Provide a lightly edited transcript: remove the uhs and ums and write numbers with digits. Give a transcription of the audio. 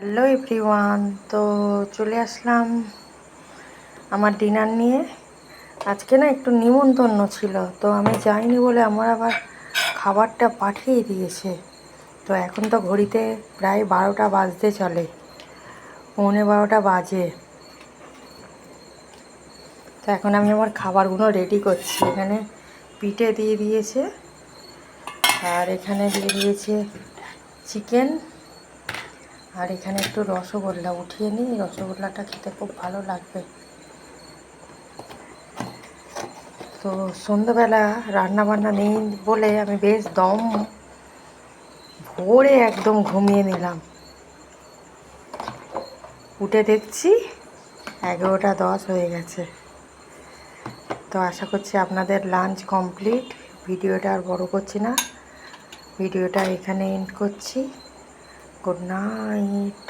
Hello everyone, তো চলে আসলাম আমার ডিনার নিয়ে। আজকে না একটু নিমন্ত্রণ ছিল, তো আমি যাইনি বলে আমার আবার খাবারটা পাঠিয়ে দিয়েছে। তো এখন তো ঘড়িতে প্রায় 12টা বাজতে চলে, 11:15 বাজে। তো এখন আমি আমার খাবারগুলো রেডি করছি। এখানে পিঠে দিয়ে দিয়েছে, আর এখানে দিয়ে দিয়েছে চিকেন, আর এখানে একটু রসগোল্লা উঠিয়ে নিই। রসগোল্লাটা খেতে খুব ভালো লাগবে। তো সন্ধ্যাবেলা রান্নাবান্না নেই বলে আমি বেশ দম ভরে একদম ঘুমিয়ে নিলাম। উঠে দেখছি 11:10 হয়ে গেছে। তো আশা করছি আপনাদের লাঞ্চ কমপ্লিট। ভিডিওটা আর বড় করছি না, ভিডিওটা এখানে এন্ড করছি। Good night.